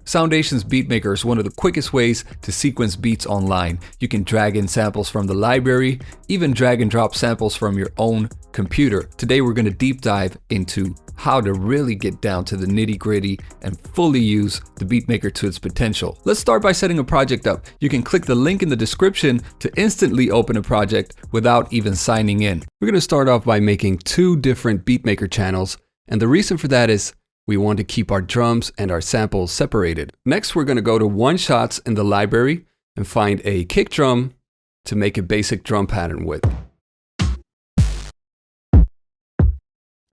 Soundation's Beatmaker is one of the quickest ways to sequence beats online. You can drag in samples from the library, even drag and drop samples from your own computer. Today we're going to deep dive into how to really get down to the nitty-gritty and fully use the Beatmaker to its potential. Let's start by setting a project up. You can click the link in the description to instantly open a project without even signing in. We're going to start off by making 2 different Beatmaker channels, and the reason for that is we want to keep our drums and our samples separated. Next, we're going to go to one-shots in the library and find a kick drum to make a basic drum pattern with.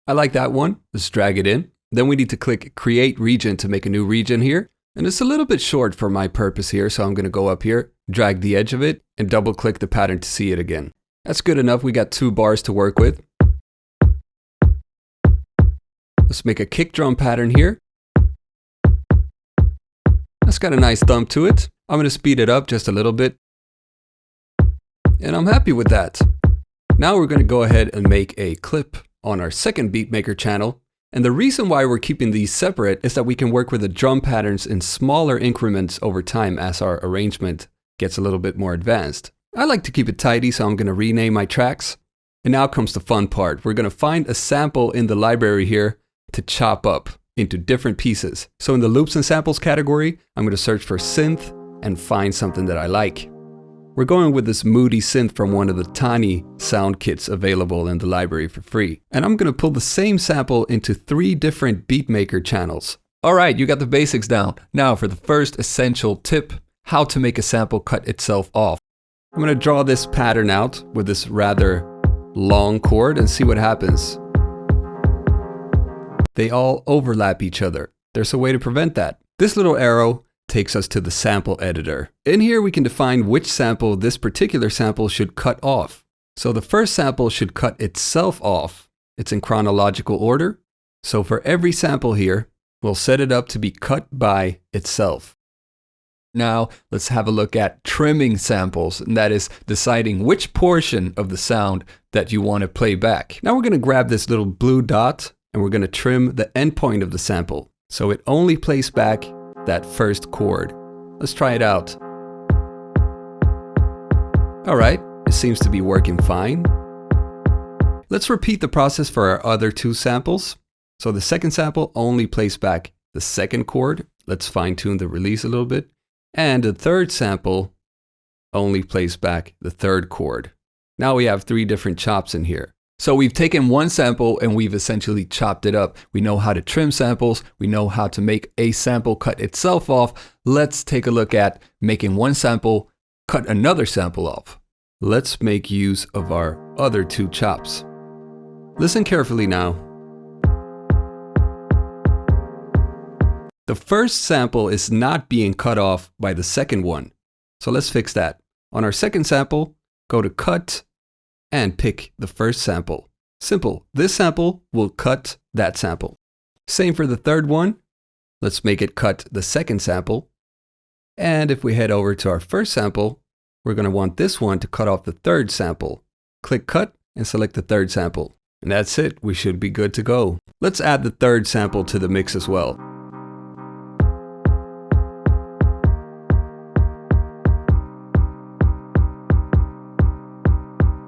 I like that one. Let's drag it in. Then we need to click Create Region to make a new region here. And it's a little bit short for my purpose here, so I'm going to go up here, drag the edge of it, and double click the pattern to see it again. That's good enough. We got 2 bars to work with. Let's make a kick drum pattern here. That's got a nice thump to it. I'm going to speed it up just a little bit. And I'm happy with that. Now we're going to go ahead and make a clip on our second Beatmaker channel. And the reason why we're keeping these separate is that we can work with the drum patterns in smaller increments over time as our arrangement gets a little bit more advanced. I like to keep it tidy, so I'm going to rename my tracks. And now comes the fun part. We're going to find a sample in the library here to chop up into different pieces. So in the loops and samples category, I'm going to search for synth and find something that I like. We're going with this moody synth from one of the tiny sound kits available in the library for free. And I'm going to pull the same sample into 3 different Beatmaker channels. All right, you got the basics down. Now for the first essential tip, how to make a sample cut itself off. I'm going to draw this pattern out with this rather long chord and see what happens. They all overlap each other. There's a way to prevent that. This little arrow takes us to the sample editor. In here we can define which sample this particular sample should cut off. So the first sample should cut itself off. It's in chronological order. So for every sample here, we'll set it up to be cut by itself. Now let's have a look at trimming samples, and that is deciding which portion of the sound that you want to play back. Now we're going to grab this little blue dot and we're going to trim the endpoint of the sample so it only plays back that first chord. Let's try it out. All right, it seems to be working fine. Let's repeat the process for our other 2 samples. So the second sample only plays back the second chord. Let's fine tune the release a little bit. And the third sample only plays back the third chord. Now we have 3 different chops in here. So we've taken one sample and we've essentially chopped it up. We know how to trim samples. We know how to make a sample cut itself off. Let's take a look at making one sample cut another sample off. Let's make use of our other 2 chops. Listen carefully now. The first sample is not being cut off by the second one. So let's fix that. On our second sample, go to Cut and pick the first sample. Simple. This sample will cut that sample. Same for the third one. Let's make it cut the second sample. And if we head over to our first sample, we're going to want this one to cut off the third sample. Click Cut and select the third sample. And that's it. We should be good to go. Let's add the third sample to the mix as well.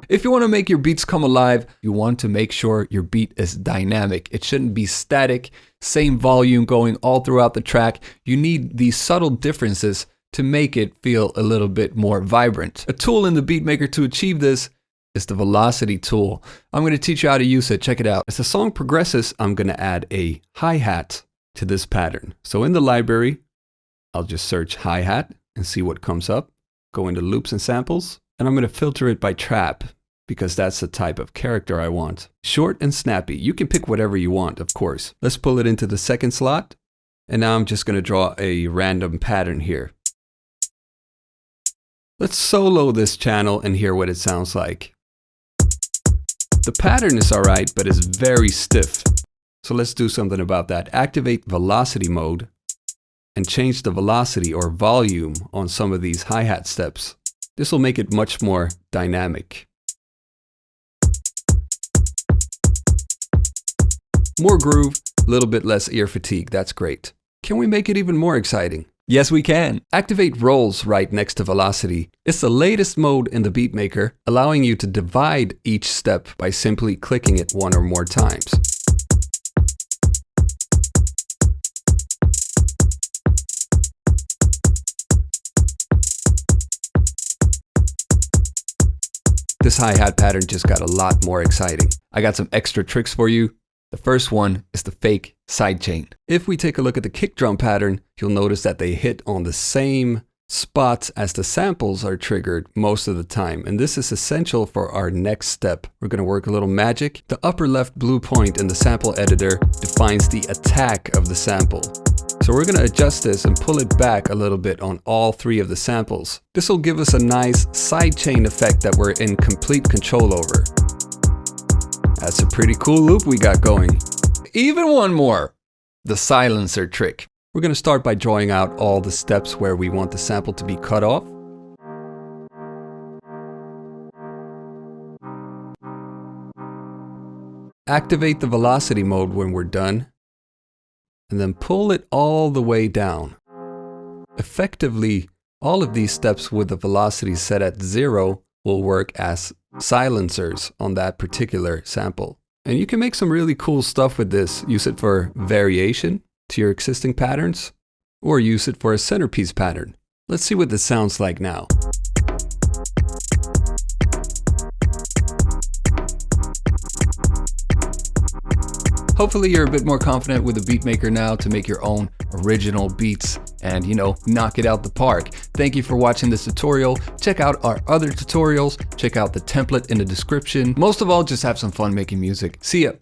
If you want to make your beats come alive, you want to make sure your beat is dynamic. It shouldn't be static, same volume going all throughout the track. You need these subtle differences to make it feel a little bit more vibrant. A tool in the Beatmaker to achieve this is the velocity tool. I'm going to teach you how to use it. Check it out. As the song progresses, I'm going to add a hi-hat to this pattern. So in the library, I'll just search hi-hat and see what comes up. Go into loops and samples, and I'm going to filter it by trap, because that's the type of character I want. Short and snappy. You can pick whatever you want, of course. Let's pull it into the second slot. And now I'm just going to draw a random pattern here. Let's solo this channel and hear what it sounds like. The pattern is all right, but it's very stiff. So let's do something about that. Activate velocity mode and change the velocity or volume on some of these hi-hat steps. This will make it much more dynamic. More groove, a little bit less ear fatigue. That's great. Can we make it even more exciting? Yes, we can. Activate rolls right next to velocity. It's the latest mode in the Beatmaker, allowing you to divide each step by simply clicking it one or more times. This hi-hat pattern just got a lot more exciting. I got some extra tricks for you. The first one is the fake sidechain. If we take a look at the kick drum pattern, you'll notice that they hit on the same spots as the samples are triggered most of the time. And this is essential for our next step. We're going to work a little magic. The upper left blue point in the sample editor defines the attack of the sample. So we're going to adjust this and pull it back a little bit on all three of the samples. This will give us a nice sidechain effect that we're in complete control over. That's a pretty cool loop we got going. Even one more, the silencer trick. We're going to start by drawing out all the steps where we want the sample to be cut off. Activate the velocity mode when we're done, and then pull it all the way down. Effectively, all of these steps with the velocity set at 0 will work as silencers on that particular sample. And you can make some really cool stuff with this. Use it for variation to your existing patterns, or use it for a centerpiece pattern. Let's see what this sounds like now. Hopefully you're a bit more confident with the Beatmaker now to make your own original beats and, knock it out the park. Thank you for watching this tutorial. Check out our other tutorials. Check out the template in the description. Most of all, just have some fun making music. See ya.